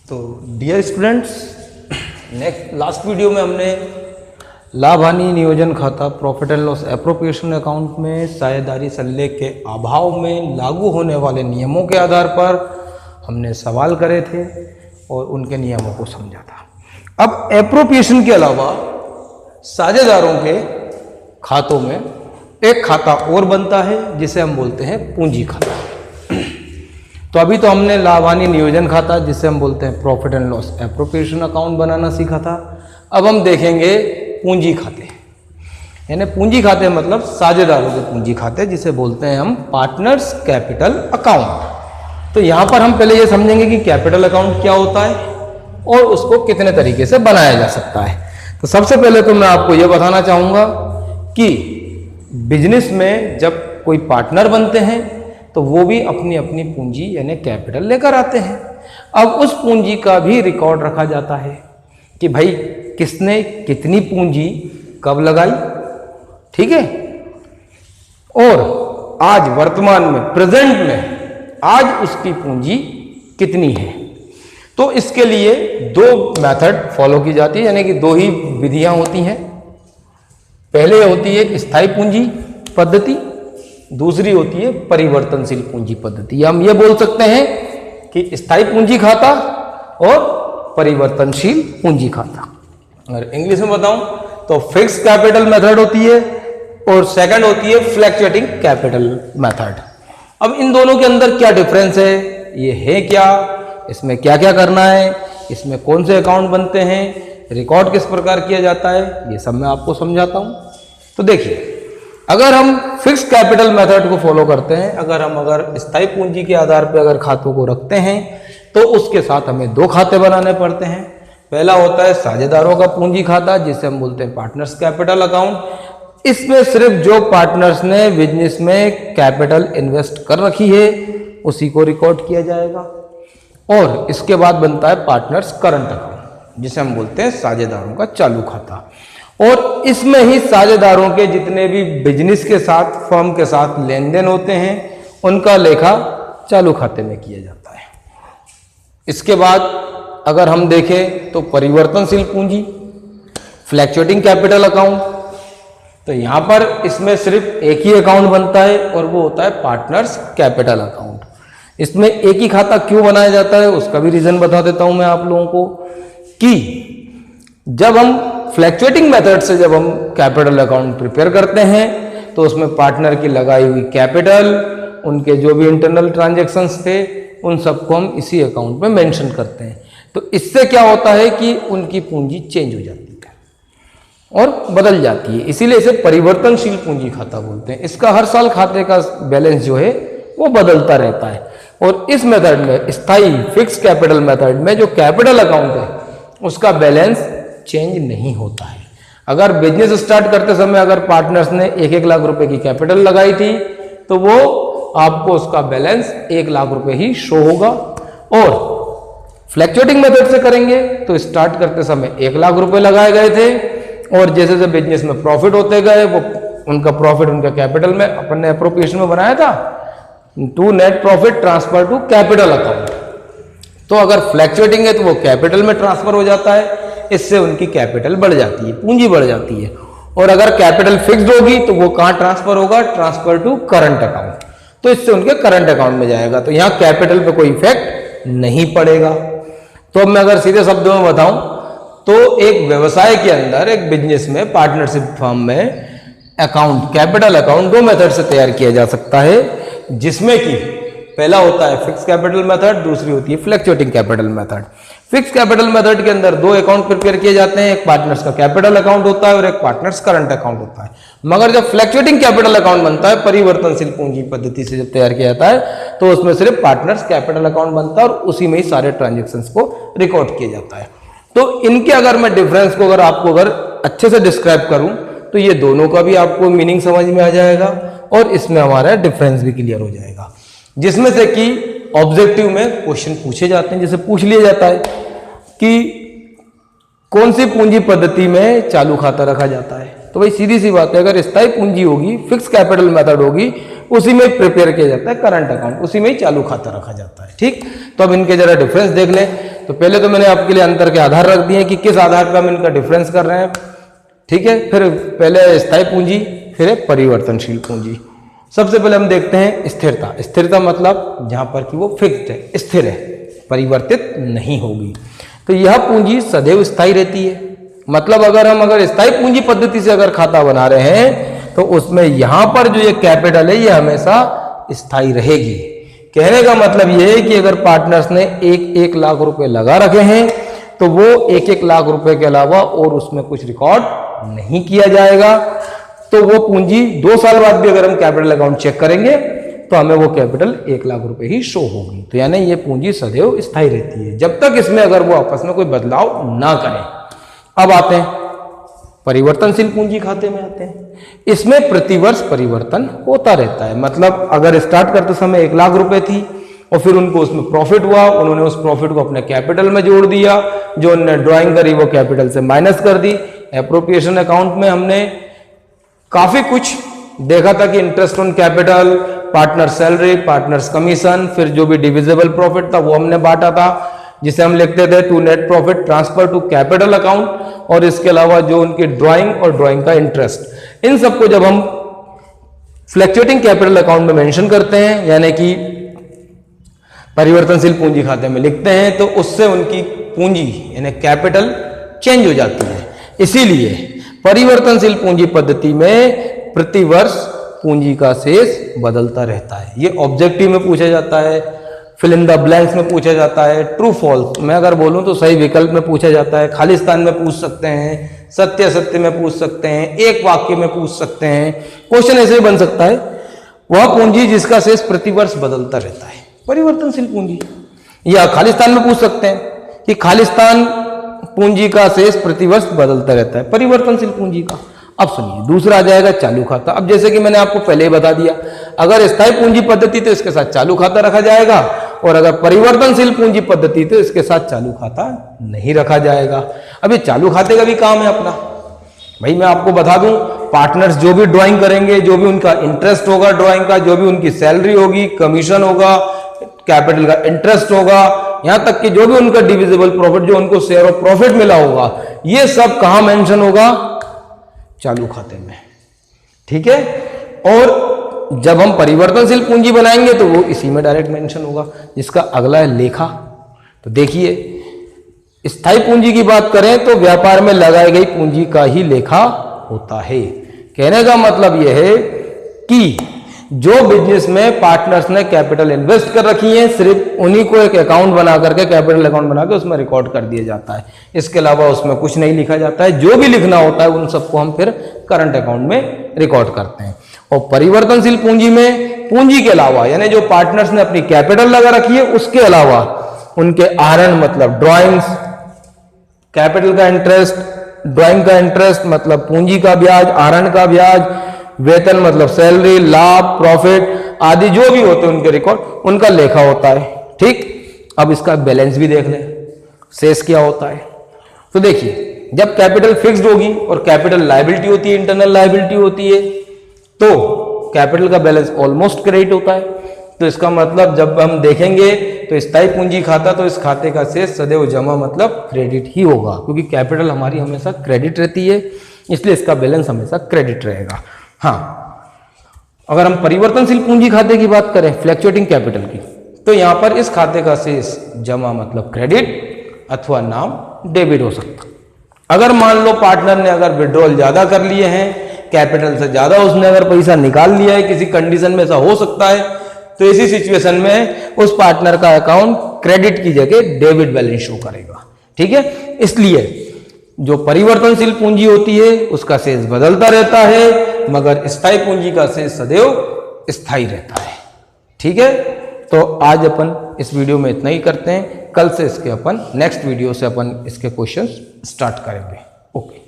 तो dear students, last video में हमने लाभ हानि नियोजन खाता profit and loss appropriation account में साझेदारी सल्ले के अभाव में लागू होने वाले नियमों के आधार पर हमने सवाल करे थे और उनके नियमों को समझा था। अब एप्रोप्रिएशन के अलावा साझेदारों के खातों में एक खाता और बनता है जिसे हम बोलते हैं पूंजी खाता। तो अभी तो हमने लाभ हानि नियोजन खाता जिसे हम बोलते हैं profit and loss appropriation account बनाना सीखा था। अब हम देखेंगे पूंजी खाते, यानी पूंजी खाते मतलब साझेदारों के पूंजी खाते जिसे बोलते हैं हम पार्टनर्स कैपिटल अकाउंट। तो यहाँ पर हम पहले ये समझेंगे कि कैपिटल अकाउंट क्या होता है और उसको कितने तरीके से बनाया जा सकता है। तो सबसे पहले तो मैं आपको ये बताना चाहूँगा कि बिजनेस में जब कोई पार्टनर बनते हैं तो वो भी अपनी अपनी पूंजी यानी कैपिटल लेकर आते हैं। अब उस पूंजी का भी रिकॉर्ड रखा जाता है कि भाई किसने कितनी पूंजी कब लगाई, ठीक है। और आज वर्तमान में प्रेजेंट में आज उसकी पूंजी कितनी है। तो इसके लिए दो मेथड फॉलो की जाती है, यानी कि दो ही विधियां होती हैं। पहले होती है स्थायी पूंजी पद्धति, दूसरी होती है परिवर्तनशील पूंजी पद्धति। हम ये बोल सकते हैं कि स्थायी पूंजी खाता और परिवर्तनशील पूंजी खाता। अगर इंग्लिश में बताऊं तो फिक्स कैपिटल मेथड होती है और सेकंड होती है फ्लैक्चुएटिंग कैपिटल मेथड। अब इन दोनों के अंदर क्या डिफरेंस है, ये है क्या, इसमें क्या क्या करना है, इसमें कौन से अकाउंट बनते हैं, रिकॉर्ड किस प्रकार किया जाता है, ये सब मैं आपको समझाता हूं। तो देखिए, अगर हम फिक्स कैपिटल मेथड को फॉलो करते हैं, अगर स्थायी पूंजी के आधार पर अगर खातों को रखते हैं तो उसके साथ हमें दो खाते बनाने पड़ते हैं। पहला होता है साझेदारों का पूंजी खाता जिसे हम बोलते हैं पार्टनर्स कैपिटल अकाउंट। इसमें सिर्फ जो पार्टनर्स ने बिजनेस में कैपिटल इन्वेस्ट कर रखी है उसी को रिकॉर्ड किया जाएगा। और इसके बाद बनता है पार्टनर्स करंट अकाउंट जिसे हम बोलते हैं साझेदारों का चालू खाता। और इसमें ही साझेदारों के जितने भी बिजनेस के साथ फर्म के साथ लेन देन होते हैं उनका लेखा चालू खाते में किया जाता है। इसके बाद अगर हम देखें तो परिवर्तनशील पूंजी फ्लैक्चुएटिंग कैपिटल अकाउंट, तो यहां पर इसमें सिर्फ एक ही अकाउंट बनता है और वो होता है पार्टनर्स कैपिटल अकाउंट। इसमें एक ही खाता क्यों बनाया जाता है उसका भी रीजन बता देता हूं मैं आप लोगों को कि जब हम फ्लैक्चुएटिंग मेथड से जब हम कैपिटल अकाउंट प्रिपेयर करते हैं तो उसमें पार्टनर की लगाई हुई कैपिटल, उनके जो भी इंटरनल ट्रांजैक्शंस थे उन सबको हम इसी अकाउंट में मेंशन करते हैं। तो इससे क्या होता है कि उनकी पूंजी चेंज हो जाती है और बदल जाती है, इसीलिए इसे परिवर्तनशील पूंजी खाता बोलते हैं। इसका हर साल खाते का बैलेंस जो है वो बदलता रहता है। और इस मेथड में स्थायी फिक्स कैपिटल मेथड में जो कैपिटल अकाउंट है उसका बैलेंस चेंज नहीं होता है। अगर बिजनेस स्टार्ट करते समय अगर पार्टनर्स ने 1-1 लाख रुपए की कैपिटल लगाई थी तो वो आपको उसका बैलेंस 1 लाख रुपए ही शो होगा। और फ्लैक्चुएटिंग मेथड से करेंगे तो स्टार्ट करते समय 1 लाख रुपए लगाए गए थे और जैसे जैसे बिजनेस में प्रॉफिट होते गए वो उनका प्रॉफिट उनका कैपिटल में अपन ने एप्रोप्रिएशन में बनाया था to net profit transfer to capital account. तो अगर फ्लैक्चुएटिंग है तो वो कैपिटल में ट्रांसफर हो जाता है, इससे उनकी कैपिटल बढ़ जाती है, पूंजी बढ़ जाती है। और अगर कैपिटल फिक्स्ड होगी तो वो कहां ट्रांसफर होगा, ट्रांसफर टू करंट अकाउंट, तो इससे उनके करंट अकाउंट में जाएगा। तो यहां कैपिटल पे कोई इफेक्ट नहीं पड़ेगा। तो अब मैं अगर सीधे शब्दों में बताऊं तो एक व्यवसाय के अंदर एक बिजनेस में पार्टनरशिप फर्म में अकाउंट कैपिटल अकाउंट दो मेथड से तैयार किया जा सकता है, जिसमें कि पहला होता है फिक्स कैपिटल मेथड, दूसरी होती है fluctuating capital method. Fix capital method के अंदर दो अकाउंट प्रिपेयर किए जाते हैं, एक पार्टनर्स का कैपिटल अकाउंट होता है और एक पार्टनर्स करंट अकाउंट होता है। मगर जब फ्लैक्चुएटिंग कैपिटल अकाउंट बनता है परिवर्तनशील पूंजी पद्धति से जब तैयार किया जाता है तो उसमें सिर्फ पार्टनर्स कैपिटल अकाउंट बनता है और उसी में ही सारे ट्रांजेक्शन्स को रिकॉर्ड किया जाता है। तो इनके अगर मैं डिफरेंस को अगर अच्छे से डिस्क्राइब करूं तो ये दोनों का भी आपको मीनिंग समझ में आ जाएगा और इसमें हमारा डिफरेंस भी क्लियर हो जाएगा। जिसमें से कि ऑब्जेक्टिव में क्वेश्चन पूछे जाते हैं, जैसे पूछ लिया जाता है कि कौन सी पूंजी पद्धति में चालू खाता रखा जाता है, तो भाई सीधी सी बात है, अगर स्थायी पूंजी होगी फिक्स कैपिटल मेथड होगी उसी में प्रिपेयर किया जाता है करंट अकाउंट, उसी में ही चालू खाता रखा जाता है। ठीक, तो अब इनके जरा डिफरेंस देख लें। तो पहले तो मैंने आपके लिए अंतर के आधार रख दिए कि किस आधार पर हम इनका डिफरेंस कर रहे हैं, ठीक है। फिर पहले स्थायी पूंजी, फिर परिवर्तनशील पूंजी। सबसे पहले हम देखते हैं स्थिरता। स्थिरता मतलब जहां पर कि वो फिक्स्ड है, स्थिर है, परिवर्तित नहीं होगी। तो यह पूंजी सदैव स्थायी रहती है। मतलब अगर स्थायी पूंजी पद्धति से अगर खाता बना रहे हैं तो उसमें यहां पर जो ये कैपिटल है ये हमेशा स्थायी रहेगी। कहने का मतलब ये है कि अगर पार्टनर्स ने 1 लाख रुपए लगा रखे हैं तो वो 1 लाख रुपए के अलावा और उसमें कुछ रिकॉर्ड नहीं किया जाएगा। तो वो पूंजी 2 साल बाद भी अगर हम कैपिटल अकाउंट चेक करेंगे तो हमें वो कैपिटल 1 लाख रुपए ही शो होगी। तो यानी ये पूंजी सदैव स्थायी रहती है जब तक इसमें अगर वो आपस में कोई बदलाव ना करें। अब आते हैं परिवर्तनशील पूंजी खाते में आते हैं। इसमें प्रतिवर्ष परिवर्तन होता रहता है। मतलब अगर स्टार्ट करते समय 1 लाख रुपए थी और फिर उनको उसमें प्रॉफिट हुआ, उन्होंने उस प्रॉफिट को अपने कैपिटल में जोड़ दिया, जो उन्होंने ड्राइंग करी वो कैपिटल से माइनस कर दी। एप्रोप्रिएशन अकाउंट में हमने काफी कुछ देखा था कि interest on capital, partner salary, partners commission, फिर जो भी डिविजिबल प्रॉफिट था वो हमने बांटा था, जिसे हम लिखते थे to net profit transfer to capital account. और इसके अलावा जो उनकी ड्राइंग और ड्राइंग का इंटरेस्ट, इन सबको जब हम फ्लक्चुएटिंग कैपिटल अकाउंट में मेंशन करते हैं यानी कि परिवर्तनशील पूंजी खाते में लिखते हैं तो उससे उनकी पूंजी यानी कैपिटल चेंज हो जाती है। इसीलिए परिवर्तनशील पूंजी पद्धति में प्रतिवर्ष पूंजी का शेष बदलता रहता है। ये ऑब्जेक्टिव में पूछा जाता है, फिल इन द ब्लैंक्स में पूछा जाता है, ट्रू फॉल्स मैं अगर बोलूं तो सही विकल्प में पूछा जाता है, खालिस्तान में पूछ सकते हैं, सत्य सत्य में पूछ सकते हैं, एक वाक्य में पूछ सकते हैं। क्वेश्चन ऐसे ही बन सकता है, वह पूंजी जिसका शेष प्रतिवर्ष बदलता रहता है परिवर्तनशील पूंजी। या खालिस्तान में पूछ सकते हैं कि खालिस्तान पूंजी का शेष प्रतिवर्ष बदलता रहता है परिवर्तनशील पूंजी का। अब सुनिए दूसरा आ जाएगा चालू खाता। अब जैसे कि मैंने आपको पहले ही बता दिया, अगर स्थायी पूंजी पद्धति तो इसके साथ चालू खाता रखा जाएगा, और अगर परिवर्तनशील पूंजी पद्धति तो इसके साथ चालू खाता नहीं रखा जाएगा। अब ये चालू खाते का भी काम है अपना। भाई मैं आपको बता दूं, पार्टनर्स जो भी ड्राइंग करेंगे, जो भी उनका इंटरेस्ट होगा ड्राइंग का, जो भी उनकी सैलरी होगी, कमीशन होगा, कैपिटल का इंटरेस्ट होगा, यहां तक कि जो भी उनका डिविजिबल प्रॉफिट, जो उनको शेयर ऑफ प्रॉफिट मिला होगा, ये सब कहां मेंशन होगा? चालू खाते में। ठीक है। और जब हम परिवर्तनशील पूंजी बनाएंगे तो वो इसी में डायरेक्ट मेंशन होगा, जिसका अगला है लेखा। तो देखिए स्थायी पूंजी की बात करें तो व्यापार में लगाई गई पूंजी का ही लेखा होता है। कहने का मतलब यह है कि जो बिजनेस में पार्टनर्स ने कैपिटल इन्वेस्ट कर रखी है, सिर्फ उन्हीं को एक अकाउंट बना करके, कैपिटल अकाउंट बना के उसमें रिकॉर्ड कर दिया जाता है। इसके अलावा उसमें कुछ नहीं लिखा जाता है। जो भी लिखना होता है उन सबको हम फिर करंट अकाउंट में रिकॉर्ड करते हैं। और परिवर्तनशील पूंजी में पूंजी के अलावा यानी जो पार्टनर्स ने अपनी कैपिटल लगा रखी है उसके अलावा उनके आहरण मतलब ड्राइंग्स, कैपिटल का इंटरेस्ट, ड्राइंग का इंटरेस्ट मतलब पूंजी का ब्याज, आहरण का ब्याज, वेतन मतलब सैलरी, लाभ, प्रॉफिट आदि जो भी होते हैं उनके रिकॉर्ड, उनका लेखा होता है। ठीक। अब इसका बैलेंस भी देख लें, शेष क्या होता है। तो देखिए जब कैपिटल फिक्स्ड होगी और कैपिटल लायबिलिटी होती है, इंटरनल लायबिलिटी होती है, तो कैपिटल का बैलेंस ऑलमोस्ट क्रेडिट होता है। तो इसका मतलब जब हम देखेंगे तो स्थायी पूंजी खाता, तो इस खाते का शेष सदैव जमा मतलब क्रेडिट ही होगा, क्योंकि कैपिटल हमारी हमेशा क्रेडिट रहती है, इसलिए इसका बैलेंस हमेशा क्रेडिट रहेगा। हाँ, अगर हम परिवर्तनशील पूंजी खाते की बात करें, फ्लक्चुएटिंग कैपिटल की, तो यहां पर इस खाते का शेष जमा मतलब क्रेडिट अथवा नाम डेबिट हो सकता। अगर मान लो पार्टनर ने अगर विड्रॉल ज्यादा कर लिए हैं, कैपिटल से ज्यादा उसने अगर पैसा निकाल लिया है, किसी कंडीशन में ऐसा हो सकता है, तो इसी सिचुएशन में उस पार्टनर का अकाउंट क्रेडिट की जगह डेबिट बैलेंस शो करेगा। ठीक है। इसलिए जो परिवर्तनशील पूंजी होती है उसका शेष बदलता रहता है, मगर स्थायी पूंजी का शेष सदैव स्थायी रहता है। ठीक है। तो आज अपन इस वीडियो में इतना ही करते हैं। कल से इसके अपन नेक्स्ट वीडियो से अपन इसके क्वेश्चंस स्टार्ट करेंगे। ओके।